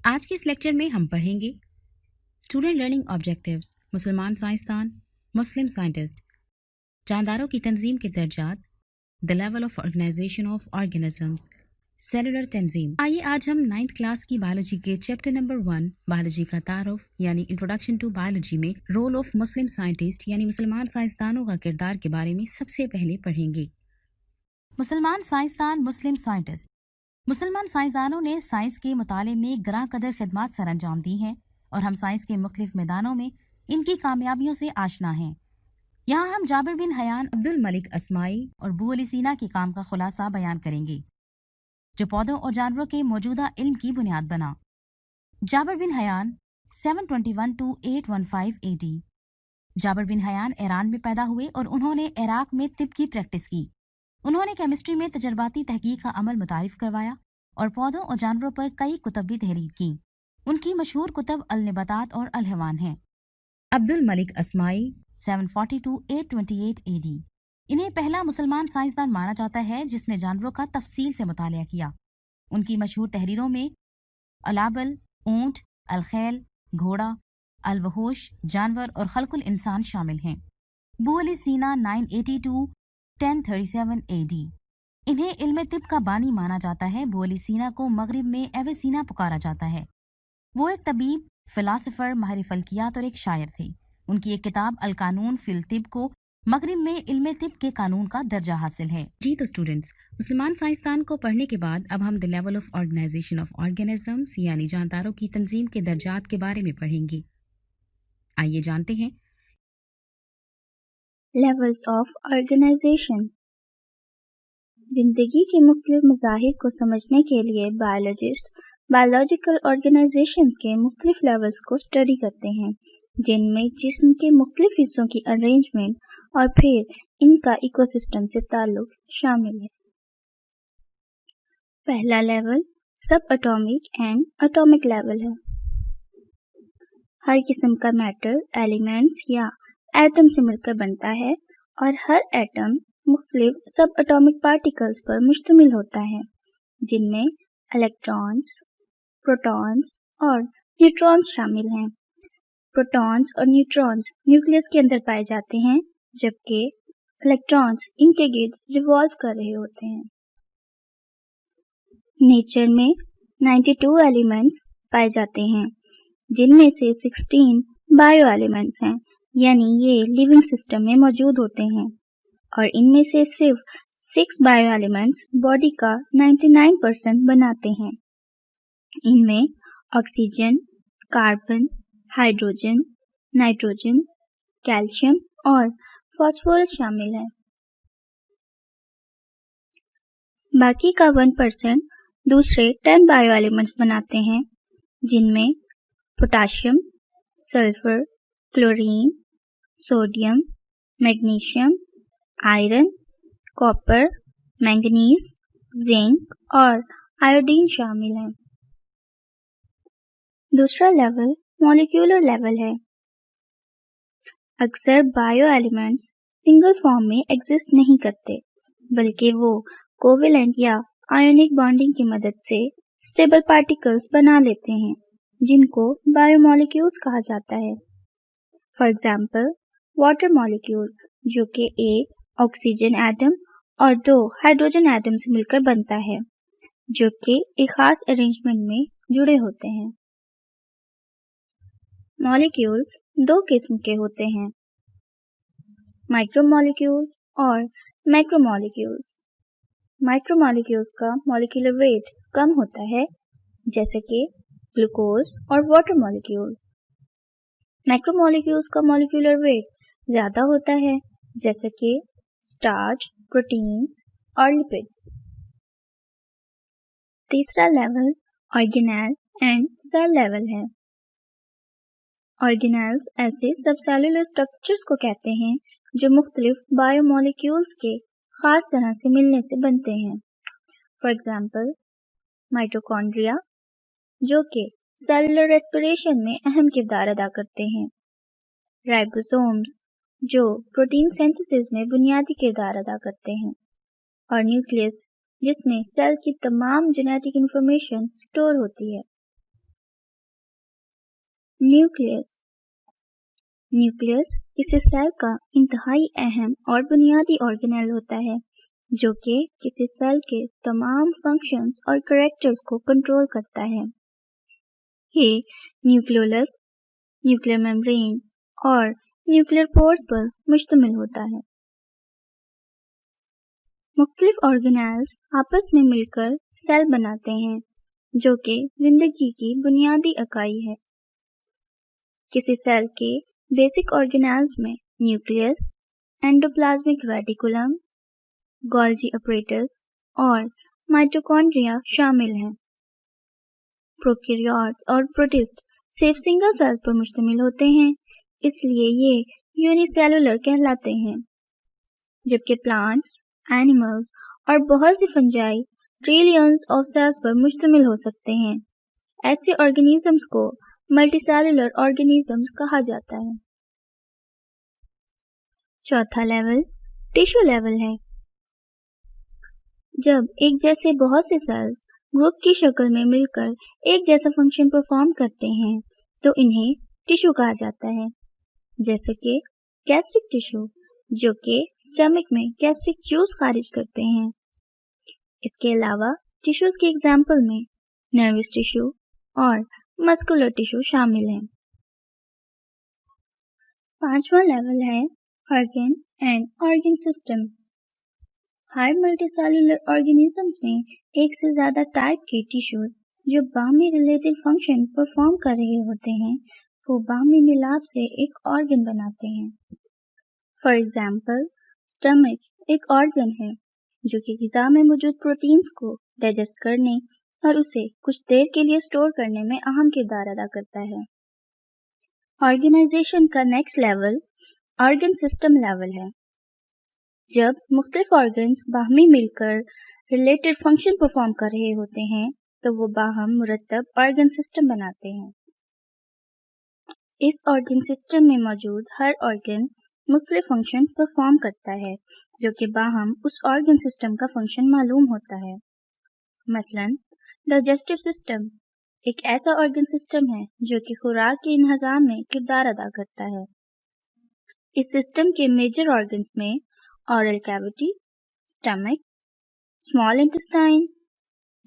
آج کے اس لیکچر میں ہم پڑھیں گے اسٹوڈنٹ لرننگ آبجیکٹیوز، مسلمان سائنسدان، مسلم سائنٹسٹ، جانداروں کی تنظیم کے درجات، the level of organisation of organisms, cellular تنظیم۔ آئیے آج ہم 9th کلاس کی بایولوجی کے چیپٹر نمبر 1 بایولوجی کا تعارف یعنی انٹروڈکشن ٹو بایولوجی میں رول آف مسلم سائنٹسٹ یعنی مسلمان سائنسدانوں کا کردار کے بارے میں سب سے پہلے پڑھیں گے۔ مسلمان سائنسدان، مسلم سائنٹسٹ۔ مسلمان سائنسدانوں نے سائنس کے مطالعے میں گراں قدر خدمات سر انجام دی ہیں اور ہم سائنس کے مختلف میدانوں میں ان کی کامیابیوں سے آشنا ہیں۔ یہاں ہم جابر بن حیان، عبد الملک اسماعی اور ابو علی سینا کے کام کا خلاصہ بیان کریں گے جو پودوں اور جانوروں کے موجودہ علم کی بنیاد بنا۔ جابر بن حیان 721 to 815 AD۔ جابر بن حیان ایران میں پیدا ہوئے اور انہوں نے عراق میں طب کی پریکٹس کی۔ انہوں نے کیمسٹری میں تجرباتی تحقیق کا عمل متعارف کروایا اور پودوں اور جانوروں پر کئی کتب بھی تحریر کی۔ ان کی مشہور کتب النباتات اور الحیوان ہیں۔ عبد الملک اسماعی 740 to 828 AD۔ انہیں پہلا مسلمان سائنسدان مانا جاتا ہے جس نے جانوروں کا تفصیل سے مطالعہ کیا۔ ان کی مشہور تحریروں میں الابل، اونٹ، الخیل، گھوڑا، الوحوش، جانور اور خلق الانسان شامل ہیں۔ ابو علی سینا 980 to 1037 AD۔ انہیں علم طب کا بانی مانا جاتا ہے۔ ابو علی سینا کو مغرب میں ایویسینا پکارا جاتا ہے۔ وہ ایک طبیب، فلاسفر، ماہر فلکیات اور ایک شاعر تھے۔ ان کی ایک کتاب القانون فی الطب کو مغرب میں علم طب کے قانون کا درجہ حاصل ہے۔ جی تو اسٹوڈنٹس، مسلمان سائنسدان کو پڑھنے کے بعد اب ہم the level of organisation of organisms یعنی جانداروں کی تنظیم کے درجات کے بارے میں پڑھیں گے۔ آئیے جانتے ہیں۔ Levels of organisation. زندگی کے مختلف مظاہر کو سمجھنے کے لیے بایولوجسٹ بایولوجیکل آرگنائزیشن کے مختلف لیولز کو اسٹڈی کرتے ہیں جن میں جسم کے مختلف حصوں کی ارینجمنٹ اور پھر ان کا ایکو سسٹم سے تعلق شامل ہے۔ پہلا level sub atomic and atomic level ہے۔ ہر قسم کا میٹر ایلیمنٹس یا ایٹم سے مل کر بنتا ہے اور ہر ایٹم مختلف سب اٹامک پارٹیکلز پر مشتمل ہوتا ہے جن میں الیکٹرانز، پروٹونز اور نیوٹرونز شامل ہیں۔ پروٹونز اور نیوٹرونز نیوکلیس کے اندر پائے جاتے ہیں جبکہ الیکٹرانز ان کے گرد ریوالو کر رہے ہوتے ہیں۔ نیچر میں 92 ایلیمنٹس پائے جاتے ہیں جن میں سے 16 بائیو ایلیمنٹس ہیں، یعنی یہ لیونگ سسٹم میں موجود ہوتے ہیں، اور ان میں سے صرف 6 بائیو ایلیمنٹس باڈی کا 99% بناتے ہیں۔ ان میں oxygen, carbon, hydrogen, nitrogen, calcium اور فاسفورس شامل ہیں۔ باقی کا 1% دوسرے 10 بائیو ایلیمنٹس بناتے ہیں جن میں potassium, sulphur, chlorine, sodium, magnesium, iron, copper, manganese, zinc اور آیوڈین شامل ہیں۔ دوسرا لیول مالیکیولر لیول ہے۔ اکثر بائیو ایلیمنٹس سنگل فارم میں ایگزسٹ نہیں کرتے بلکہ وہ کوویلنٹ یا آئونک بانڈنگ کی مدد سے اسٹیبل پارٹیکلز بنا لیتے ہیں جن کو بائیو مالیکیولز کہا جاتا ہے۔ فار ایگزامپل واٹر مالیکیول جو کہ ایک آکسیجن ایٹم اور 2 ہائیڈروجن ایٹم سے مل کر بنتا ہے جو کہ ایک خاص ارینجمنٹ میں جڑے ہوتے ہیں۔ مالیکیولز 2 قسم کے ہوتے ہیں، مائکرو مالیکیولز اور میکرو مالیکیولز۔ مائکرو مالیکیولز کا مالیکولر ویٹ کم ہوتا ہے جیسے کہ گلوکوز اور واٹر مالیکیولز۔ میکرو مالیکیولز کا مالیکولر ویٹ زیادہ ہوتا ہے جیسے کہ اسٹارچ، پروٹینز اور لپڈز۔ تیسرا لیول آرگینیل اینڈ سیل لیول ہے۔ آرگینیلز ایسے سب سیلولر اسٹرکچرز کو کہتے ہیں جو مختلف بائیو مالیکیولز کے خاص طرح سے ملنے سے بنتے ہیں۔ فار ایگزامپل مائٹوکونڈریا جو کہ سیلولر ریسپریشن میں اہم کردار ادا کرتے ہیں، رائبوسومز جو پروٹین سینتھیسس میں بنیادی کردار ادا کرتے ہیں، اور نیوکلیس جس میں سیل کی تمام جینیٹک انفارمیشن سٹور ہوتی ہے۔ न्यूक्लियस। न्यूक्लियस किसी सेल का इंतहाई अहम और बुनियादी ऑर्गेनेल होता है जो कि किसी सेल के तमाम फंक्शंस और कैरेक्टर्स को कंट्रोल करता है। ये न्यूक्लियोलस, न्यूक्लियर मेम्ब्रेन और न्यूक्लियर पोर्स पर मुश्तमिल होता है। मुख्तलिफ ऑर्गेनेल्स आपस में मिलकर सेल बनाते हैं जो कि जिंदगी की बुनियादी इकाई है। किसी सेल के बेसिक ऑर्गेनेल्स में nucleus, endoplasmic reticulum, Golgi apparatus और माइटोकॉन्ड्रिया शामिल हैं। प्रोकैरियोट्स और प्रोटिस्ट सिर्फ सिंगल सेल पर मुश्तमिल होते हैं, इसलिए ये यूनिसेलुलर कहलाते हैं, जबकि प्लांट्स, एनिमल्स और बहुत सी फंजाई ट्रिलियंस ऑफ सेल्स पर मुश्तमिल हो सकते हैं। ऐसे ऑर्गेनिजम्स को मल्टीसेलुलर ऑर्गेनिजम्स कहा जाता है। चौथा लेवल टिश्यू लेवल है। जब एक जैसे बहुत से सेल्स ग्रुप की शक्ल में मिलकर एक जैसा फंक्शन परफॉर्म करते हैं तो इन्हें टिश्यू कहा जाता है, जैसे कि गैस्ट्रिक टिश्यू जो कि स्टमक में गैस्ट्रिक जूस खारिज करते हैं। इसके अलावा टिश्यूज के एग्जाम्पल में नर्वस टिश्यू और मस्कुलर टिश्यू शामिल हैं। पांचवा लेवल है organ and organ system. Her multicellular organisms में एक से ज्यादा टाइप के टिश्यूज जो बाहमी रिलेटेड फंक्शन परफॉर्म कर रहे होते हैं वो बाहमी मिलाप से एक ऑर्गन बनाते हैं। फॉर एग्जाम्पल स्टमक एक ऑर्गन है जो कि ग़िज़ा में मौजूद प्रोटीन्स को डाइजेस्ट करने और उसे कुछ देर के लिए स्टोर करने में अहम किरदार अदा करता है। ऑर्गेनाइजेशन का next level organ system level है। जब मुख्तलिफ ऑर्गन्स बाहमी मिलकर रिलेटेड फंक्शन परफॉर्म कर रहे होते हैं तो वो बाहम मुरत्तब ऑर्गन सिस्टम बनाते हैं। इस ऑर्गन सिस्टम में मौजूद हर ऑर्गन मुख्तलिफ फंक्शन परफॉर्म करता है जो कि बाहम उस ऑर्गन सिस्टम का फंक्शन मालूम होता है। मसलन डाइजेस्टिव सिस्टम एक ऐसा ऑर्गन सिस्टम है जो कि खुराक के इंतजाम में किरदार अदा करता है। इस सिस्टम के मेजर ऑर्गन्स में oral cavity, stomach, small intestine,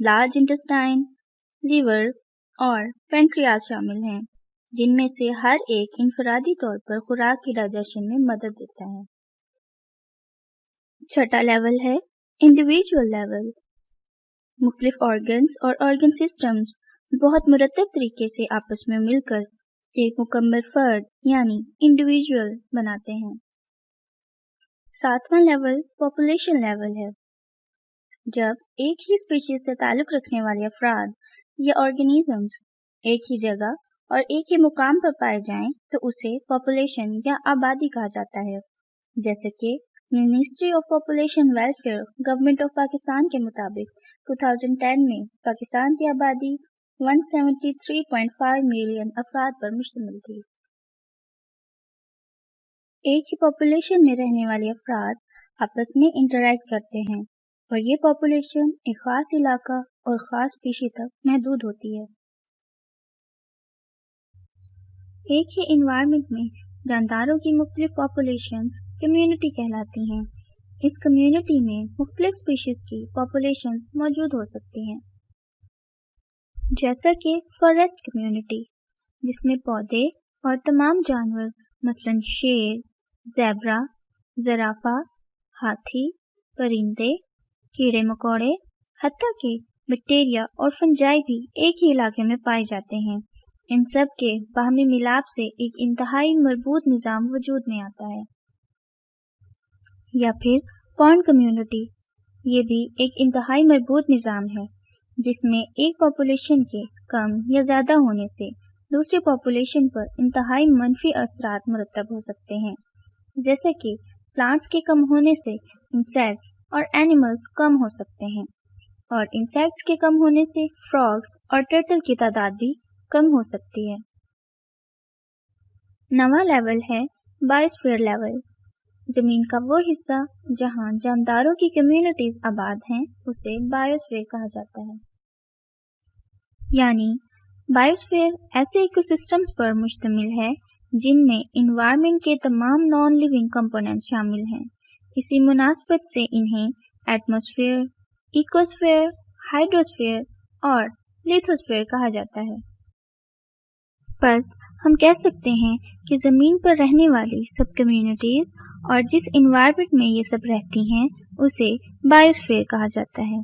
large intestine, liver और पैंक्रियाज शामिल हैं, जिनमें से हर एक इनफरादी तौर पर खुराक की डाइजेशन में मदद देता है। छठा लेवल है इंडिविजुअल लेवल। मुख्तलिफ ऑर्गन्स और ऑर्गन सिस्टम्स बहुत मुरत्तब तरीके से आपस में मिलकर एक मुकम्मल फर्द यानी इंडिविजुअल बनाते हैं। सातवां लेवल पॉपुलेशन लेवल है। जब एक ही स्पीशीज से ताल्लुक़ रखने वाले अफराद या ऑर्गेनिजम्स एक ही जगह और एक ही मुकाम पर पाए जाएं तो उसे पॉपुलेशन या आबादी कहा जाता है। जैसे कि ministry of population welfare government of Pakistan के मुताबिक 2010 में पाकिस्तान की आबादी 173.5 मिलियन अफराद पर मुश्तमिल थी। एक ही पॉपुलेशन में रहने वाले अफराद आपस में इंटरैक्ट करते हैं और ये पॉपुलेशन एक ख़ास इलाका और ख़ास स्पीशी तक महदूद होती है। एक ही इन्वायरमेंट में जानदारों की मुख्तलिफ पॉपुलेशंस कम्युनिटी कहलाती हैं। इस कम्युनिटी में मुख्तलिफ स्पीशीज़ की पॉपुलेशन मौजूद हो सकती हैं, जैसा कि फॉरेस्ट कम्युनिटी जिसमें पौधे और तमाम जानवर मसलन शेर, ज़ेब्रा, ज़राफ़ा, हाथी, परिंदे, कीड़े मकोड़े, हत्ता कि बैक्टीरिया और फंजाई भी एक ही इलाके में पाए जाते हैं। इन सब के बाहमी मिलाप से एक इंतहाई मरबूत निज़ाम वजूद में आता है। या फिर पॉन्ड कम्युनिटी, ये भी एक इंतहाई मरबूत निज़ाम है जिसमें एक पॉपुलेशन के कम या ज़्यादा होने से दूसरी पॉपुलेशन पर इंतहाई मनफी असरात मुरतब हो सकते हैं, जैसे कि प्लांट्स के कम होने से इंसेक्ट्स और एनिमल्स कम हो सकते हैं और इंसेक्ट्स के कम होने से फ्रॉग्स और टर्टल की तादाद भी कम हो सकती है। नवा लेवल है बायोस्फीयर लेवल। ज़मीन का वो हिस्सा जहां जानदारों की कम्युनिटीज आबाद हैं उसे बायोस्फीयर कहा जाता है। यानी बायोस्फीयर ऐसे इकोसिस्टम्स पर मुश्तमिल है जिनमें इन्वायरमेंट के तमाम नॉन लिविंग कंपोनेंट शामिल हैं। इसी मुनासबत से इन्हें एटमॉस्फेयर, इकोस्फेयर, हाइड्रोस्फेयर और लिथोस्फेयर कहा जाता है। बस हम कह सकते हैं कि ज़मीन पर रहने वाली सब कम्युनिटीज़ और जिस इन्वायरमेंट में ये सब रहती हैं उसे बायोस्फीयर कहा जाता है।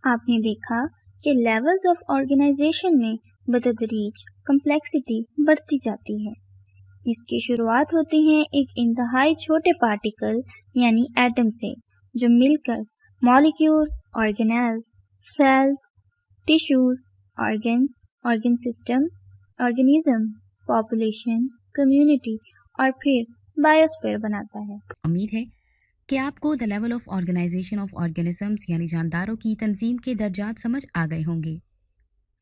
आपने देखा कि लेवल्स ऑफ ऑर्गेनाइजेशन में बतदरीज कम्प्लेक्सिटी बढ़ती जाती है। इसकी शुरुआत होती है एक इंतहाई छोटे पार्टिकल यानी एटम से, जो मिलकर molecule, organelles, cells, tissues, organs, organ system, organism, population, community और फिर बायोस्फीयर बनाता है। उम्मीद है कि आपको the level of organisation of organisms यानी जानदारों की तंजीम के दर्जात समझ आ गए होंगे।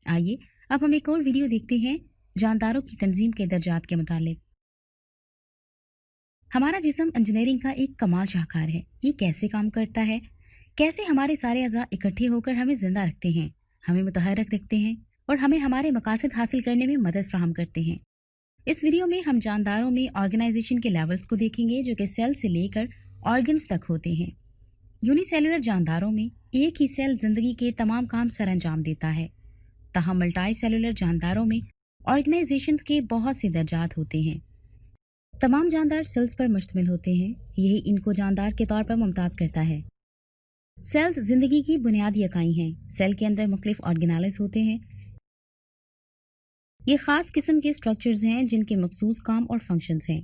आइए अब हम एक और वीडियो देखते हैं जानदारों की तंजीम के दर्जात के मुतालिक। हमारा जिस्म इंजीनियरिंग का एक कमाल शाहकार है। ये कैसे काम करता है, कैसे हमारे सारे अज़ा इकट्ठे होकर हमें जिंदा रखते हैं, हमें मुतहर्रिक रखते हैं और हमें हमारे मकासद हासिल करने में मदद फराहम करते हैं। इस वीडियो में हम जानदारों में ऑर्गेनाइजेशन के लेवल्स को देखेंगे जो कि सेल से लेकर ऑर्गन्स तक होते हैं। यूनिसेलुलर जानदारों में एक ही सेल जिंदगी के तमाम काम सर अंजाम देता है, ताहम मल्टी सेलुलर जानदारों में ऑर्गेनाइजेशंस के बहुत से दर्जात होते हैं। तमाम जानदार सेल्स पर मुश्तमिल होते हैं, यही इनको जानदार के तौर पर मुमताज़ करता है। सेल्स जिंदगी की बुनियादी इकाई हैं। सेल के अंदर मुख्तलिफ ऑर्गेनालिस होते हैं। ये खास किस्म के स्ट्रक्चर्स हैं जिनके मखसूस काम और फंक्शंस हैं।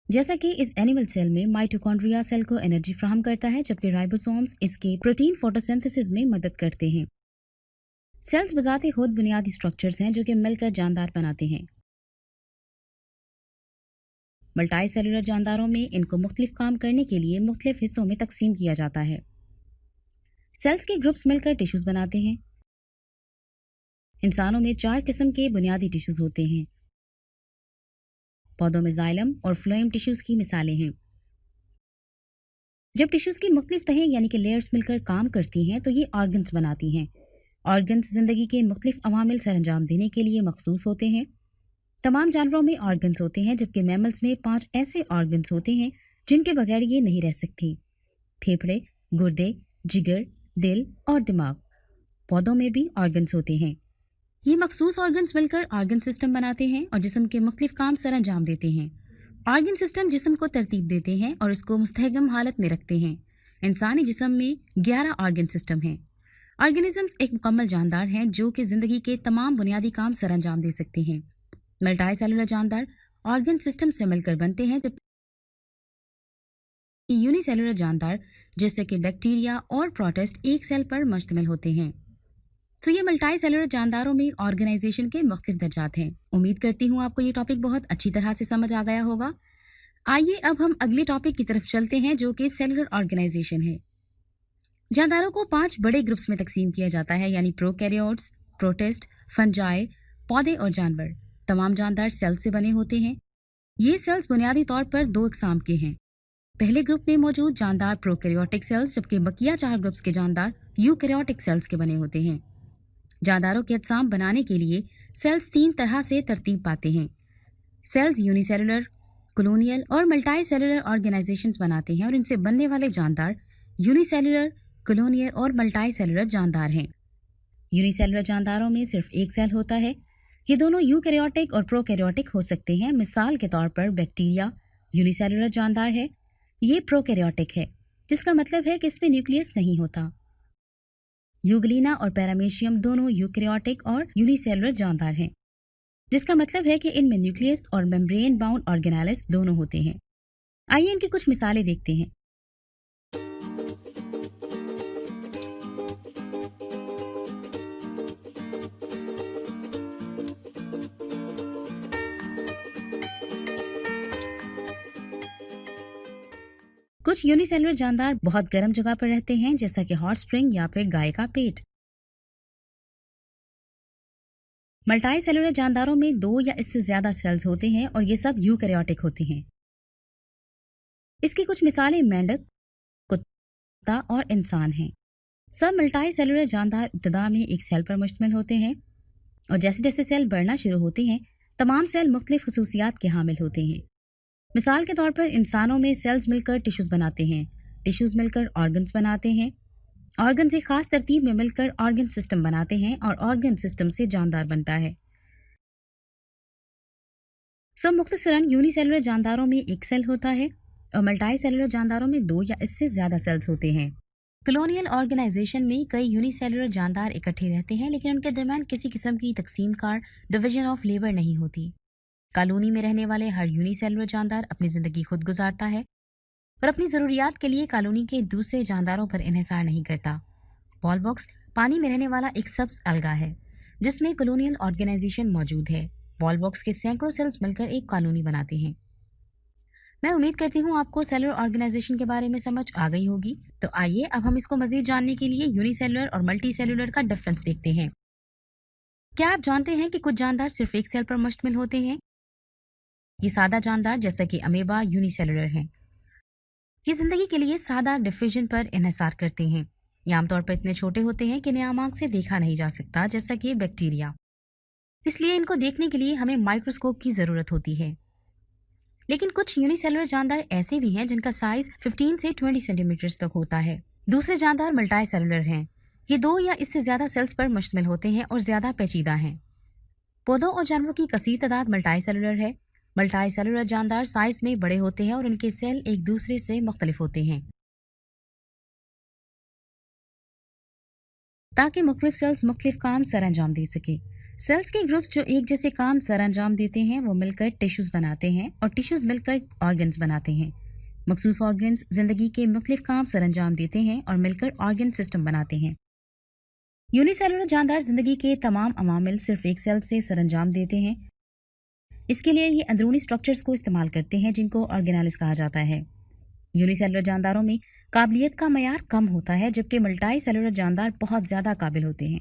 जैसा कि इस एनिमल सेल में माइटोकॉन्ड्रिया सेल को एनर्जी फराहम करता है, जबकि राइबोसोम्स इसके प्रोटीन फोटोसिंथेसिस में मदद करते हैं। सेल्स बजाते खुद बुनियादी स्ट्रक्चर्स हैं जो कि मिलकर जानदार बनाते हैं। मल्टी सेलुलर जानदारों में इनको मुख्तलिफ काम करने के लिए मुख्तलिफ हिस्सों में तकसीम किया जाता है। सेल्स के ग्रुप्स मिलकर टिश्यूज बनाते हैं। इंसानों में 4 किस्म के बुनियादी टिश्यूज होते हैं। पौधों में जाइलम और फ्लोएम टिश्यूज की मिसालें हैं। जब टिश्यूज की मुख्तलिफ तहें यानी कि लेयर्स मिलकर काम करती हैं तो ये ऑर्गन्स बनाती हैं। ऑर्गन्स जिंदगी के मुख्तलिफ अवामिल सर अंजाम देने के लिए मखसूस होते हैं। तमाम जानवरों में ऑर्गन्स होते हैं, जबकि मैमल्स में 5 ऐसे ऑर्गन्स होते हैं जिनके बगैर ये नहीं रह सकती। फेफड़े, गुर्दे, जिगर, दिल और दिमाग। पौधों में भी ऑर्गन्स होते हैं। ये मखसूस ऑर्गन्स मिलकर ऑर्गन सिस्टम बनाते हैं और जिस्म के मुख्तलिफ काम सर अंजाम देते हैं। ऑर्गन सिस्टम जिस्म को तरतीब देते हैं और इसको मुस्तहकम हालत में रखते हैं। इंसानी जिस्म में 11 ऑर्गन सिस्टम हैं। ऑर्गेनिजम्स एक मुकम्मल जानदार हैं जो कि जिंदगी के तमाम बुनियादी काम सर अंजाम दे सकते हैं। मल्टी सेलुलर जानदार ऑर्गन सिस्टम से मिलकर बनते हैं, जबकि यूनिसेलुलर जानदार जैसे कि बैक्टीरिया और प्रोटिस्ट एक सेल पर मुश्तमिल होते हैं। तो ये मल्टी सेलुलर जानदारों में ऑर्गेनाइजेशन के मुख्तलिफ दर्जात हैं। उम्मीद करती हूँ आपको ये टॉपिक बहुत अच्छी तरह से समझ आ गया होगा। आइए अब हम अगले टॉपिक की तरफ चलते हैं जो कि सेलुलर ऑर्गेनाइजेशन है। जानदारों को 5 बड़े ग्रुप्स में तकसीम किया जाता है, यानी प्रोकैरियोट्स, प्रोटिस्ट, फंजाई, पौधे और जानवर। तमाम जानदार सेल्स से बने होते हैं। ये सेल्स बुनियादी तौर पर 2 अक़साम के हैं। पहले ग्रुप में मौजूद जानदार प्रोकैरियोटिक सेल्स, जबकि बकिया 4 ग्रुप्स के जानदार यूकैरियोटिक सेल्स के बने होते हैं। जानदारों के अजसाम बनाने के लिए सेल्स 3 तरह से तरतीब पाते हैं। सेल्स यूनिसेलुलर, कॉलोनियल और मल्टी सेलुलर ऑर्गेनाइजेशंस बनाते हैं और इनसे बनने वाले जानदार यूनिसेलुलर, कॉलोनियल और मल्टी सेलुलर जानदार हैं। यूनिसेलुलर जानदारों में सिर्फ एक सेल होता है। ये दोनों यूकैरियोटिक और प्रोकैरियोटिक हो सकते हैं। मिसाल के तौर पर बैक्टीरिया यूनिसेलुलर जानदार है, ये प्रोकैरियोटिक है, जिसका मतलब है कि इसमें न्यूक्लियस नहीं होता। यूग्लिना और पैरामेशियम दोनों यूकैरियोटिक और यूनिसेलुलर जानदार हैं, जिसका मतलब है कि इनमें न्यूक्लियस और मेम्ब्रेन बाउंड ऑर्गेनालिस दोनों होते हैं। आइए इनकी कुछ मिसालें देखते हैं। कुछ यूनिसेलुलर जानदार बहुत गर्म जगह पर रहते हैं, जैसा कि हॉट स्प्रिंग या फिर गाय का पेट। मल्टी सेलुलर जानदारों में 2 या इससे ज्यादा सेल्स होते हैं और ये सब यूकैरियोटिक होते हैं। इसकी कुछ मिसालें मेंढक, कुत्ता और इंसान हैं। सब मल्टी सेलुलर जानदार इब्तदा में एक सेल पर मुश्तमिल होते हैं और जैसे जैसे सेल बढ़ना शुरू होते हैं तमाम सेल मुख्तलिफ खसूसियात के हामिल होते हैं। मिसाल के तौर पर इंसानों में सेल्स मिलकर टिश्यूज बनाते हैं, टिश्यूज मिलकर ऑर्गन्स बनाते हैं, ऑर्गन्स एक खास तरतीब में मिलकर ऑर्गन सिस्टम बनाते हैं और ऑर्गन सिस्टम से जानदार बनता है। मुख्तसरन यूनिसेलुलर जानदारों में एक सेल होता है और मल्टी सेलुलर जानदारों में 2 या इससे ज्यादा सेल्स होते हैं। कॉलोनियल ऑर्गेनाइजेशन में कई यूनिसेलुलर जानदार इकट्ठे रहते हैं लेकिन उनके दरमियान किसी किस्म की तकसीम कार डिवीजन ऑफ लेबर नहीं होती। कॉलोनी में रहने वाले हर यूनिसेलुलर जानदार अपनी जिंदगी खुद गुजारता है और अपनी जरूरियात के लिए कॉलोनी के दूसरे जानदारों पर इन्हिसार नहीं करता। वॉलवॉक्स पानी में रहने वाला एक सब्ज अलगा है जिसमें कॉलोनियल ऑर्गेनाइजेशन मौजूद है। वॉलवॉक्स के सैकड़ों सेल्स मिलकर एक कॉलोनी बनाते हैं। मैं उम्मीद करती हूँ आपको सेलुलर ऑर्गेनाइजेशन के बारे में समझ आ गई होगी। तो आइए अब हम इसको मजीद जानने के लिए यूनिसेलुलर और मल्टी सेलुलर का डिफरेंस देखते हैं। क्या आप जानते हैं कि कुछ जानदार सिर्फ एक सेल पर मुश्तमिल होते हैं? ये सादा जानदार जैसा कि अमीबा यूनिसेलुलर हैं। ये जिंदगी के लिए सादा डिफिजन पर इन्हिसार करते हैं। ये आमतौर पर इतने छोटे होते हैं कि इन्हें आम आंख से देखा नहीं जा सकता, जैसा कि बैक्टीरिया। इसलिए इनको देखने के लिए हमें माइक्रोस्कोप की जरूरत होती है। लेकिन कुछ यूनिसेलुलर जानदार ऐसे भी हैं जिनका साइज 15 से 20 सेंटीमीटर तक होता है। दूसरे जानदार मल्टी सेलुलर हैं। ये 2 या इससे ज्यादा सेल्स पर मुश्तमिल होते हैं और ज्यादा पेचीदा हैं। पौधों और जानवरों की कसीर तादाद मल्टी सेलुलर है। मल्टी सेलुलर जानदार साइज में बड़े होते हैं और उनके सेल एक दूसरे से मुख्तलिफ होते हैं ताकि मुख्तलिफ सेल्स मुख्तलिफ काम सरअंजाम दे सके। सेल्स के ग्रुप्स जो एक जैसे काम सरअंजाम देते हैं वो मिलकर टिश्यूज बनाते हैं और टिश्यूज मिलकर ऑर्गन्स बनाते हैं। मखसूस ऑर्गन्स जिंदगी के मुख्तलिफ काम सरअंजाम देते हैं और मिलकर ऑर्गन सिस्टम बनाते हैं। यूनिसेलुलर जानदार जिंदगी के तमाम अवामिल सिर्फ एक सेल से सरअंजाम देते हैं। इसके लिए ये अंदरूनी स्ट्रक्चर्स को इस्तेमाल करते हैं जिनको ऑर्गेनालिस कहा जाता है। यूनिसेलुलर जानदारों में काबिलियत का मयार कम होता है जबकि मल्टी सेलुलर जानदार बहुत ज्यादा काबिल होते हैं।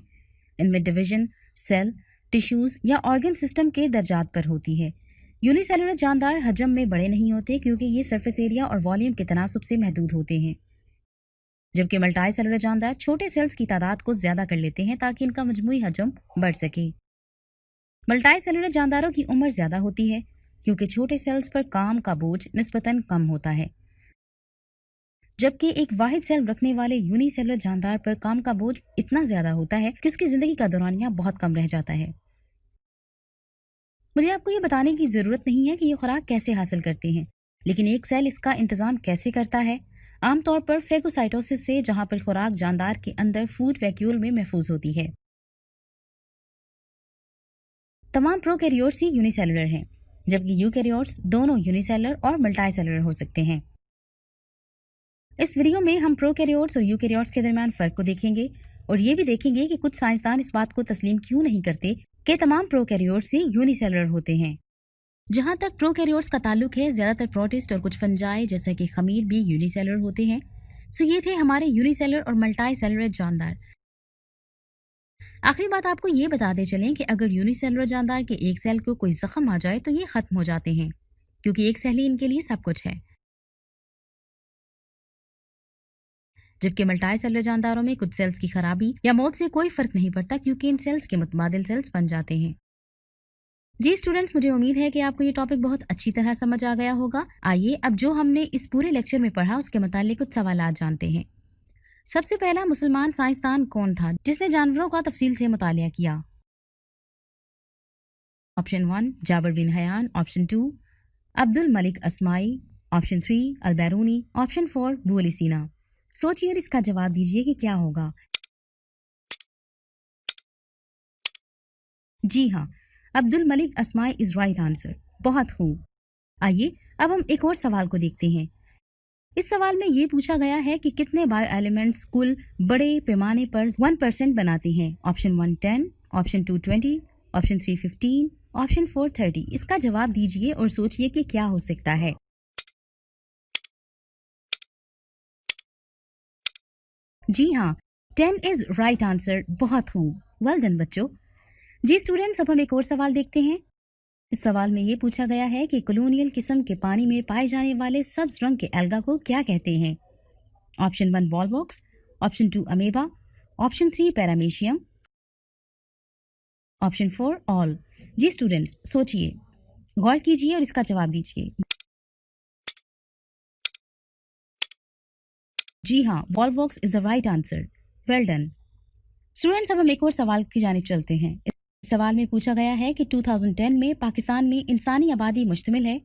इनमें डिवीजन सेल टिश्यूज या ऑर्गन सिस्टम के दर्जात पर होती है। यूनिसेलुलर जानदार हजम में बड़े नहीं होते क्योंकि ये सरफेस एरिया और वॉल्यूम के तनासुब से महदूद होते हैं, जबकि मल्टी सेलुलर जानदार छोटे सेल्स की तादाद को ज्यादा कर लेते हैं ताकि इनका मजमूई हजम बढ़ सके। मल्टी सेलुलर जानदारों की उम्र ज्यादा होती है क्योंकि छोटे सेल्स पर काम का बोझ निस्बतन कम होता है, जबकि एक वाहिद सेल रखने वाले यूनिसेलुलर जानदार पर काम का बोझ इतना ज्यादा होता है कि उसकी जिंदगी का दौरानिया बहुत कम रह जाता है। मुझे आपको ये बताने की जरूरत नहीं है कि ये खुराक कैसे हासिल करते हैं, लेकिन एक सेल इसका इंतजाम कैसे करता है। आमतौर पर फेगोसाइटोसिस से, जहां पर खुराक जानदार के अंदर फूड वैक्यूल में महफूज होती है। तमाम प्रोकैरियोट्स ही यूनिसेलुलर हैं, जबकि यूकैरियोट्स दोनों यूनिसेलुलर और मल्टी सेलुलर हो सकते हैं। इस वीडियो में हम प्रोकैरियोट्स और यूकैरियोट्स के दरमियान फर्क को देखेंगे और ये भी देखेंगे कि कुछ साइंसदान इस बात को तस्लीम क्यों नहीं करते कि तमाम प्रोकैरियोट्स ही यूनिसेलुलर होते हैं। जहां तक प्रोकैरियोट्स का ताल्लुक है, ज्यादातर प्रोटिस्ट और कुछ फंजाई जैसे कि खमीर भी यूनिसेलुलर होते हैं। ये थे हमारे यूनिसेलुलर और मल्टी सेलुलर जानदार। आखिरी बात आपको ये बताते चलें कि अगर यूनिसेलुलर जानदार के एक सेल को कोई जख्म आ जाए तो ये खत्म हो जाते हैं क्योंकि एक सेल ही इनके लिए सब कुछ है, जबकि मल्टी सेलुलर जानदारों में कुछ सेल्स की खराबी या मौत से कोई फर्क नहीं पड़ता क्योंकि इन सेल्स के मुतबादिल सेल्स बन जाते हैं। जी स्टूडेंट्स, मुझे उम्मीद है कि आपको ये टॉपिक बहुत अच्छी तरह समझ आ गया होगा। आइए अब जो हमने इस पूरे लेक्चर में पढ़ा उसके मुतालिक कुछ सवालात जानते हैं। सबसे पहला, मुसलमान साइंसदान कौन था जिसने जानवरों का तफसील से मुतालिया किया? Option 1 Jabir bin Hayyan, option 2 Abdul Malik Asmai, option 3 Al Biruni, option 4 Abu Ali Sina. सोचिए और इसका जवाब दीजिए कि क्या होगा। जी हाँ, Abdul Malik Asmai is right answer. बहुत खूब। आइए अब हम एक और सवाल को देखते हैं। इस सवाल में ये पूछा गया है कि कितने बायो एलिमेंट्स कुल बड़े पैमाने पर 1% बनाते हैं? Option 1 10, option 2 20, option 3 15, option 4 30। इसका जवाब दीजिए और सोचिए कि क्या हो सकता है। जी हाँ, 10 इज राइट आंसर। बहुत खूब, वेल डन बच्चों। जी स्टूडेंट्स, अब हम एक और सवाल देखते हैं। इस सवाल में ये पूछा गया है कि कॉलोनियल किस्म के पानी में पाए जाने वाले सब्ज रंग के एल्गा को क्या कहते हैं? Option 1 volvox, option 2 amoeba, option 3 paramecium, option 4 all. जी स्टूडेंट्स सोचिए, गौर कीजिए और इसका जवाब दीजिए। जी हाँ, volvox is the right answer. Well done. Students अब हम एक और सवाल की जानिब चलते हैं। इस सवाल में पूछा गया है कि 2010 में पाकिस्तान में इंसानी आबादी मुश्तमिल है।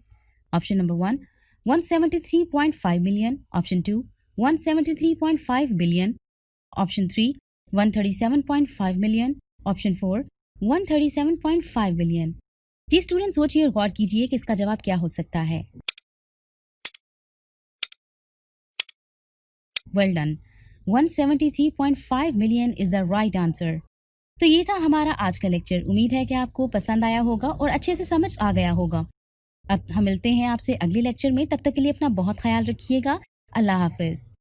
Option number 1 173.5 million, option 2 173.5 billion, option 3 137.5 million, option 4 137.5 billion. जी स्टूडेंट सोचिए और गौर कीजिए कि इसका जवाब क्या हो सकता है। Well done, 173.5 million is the right answer. तो ये था हमारा आज का लेक्चर। उम्मीद है कि आपको पसंद आया होगा और अच्छे से समझ आ गया होगा। अब हम मिलते हैं आपसे अगले लेक्चर में। तब तक के लिए अपना बहुत ख्याल रखिएगा। अल्लाह हाफिज।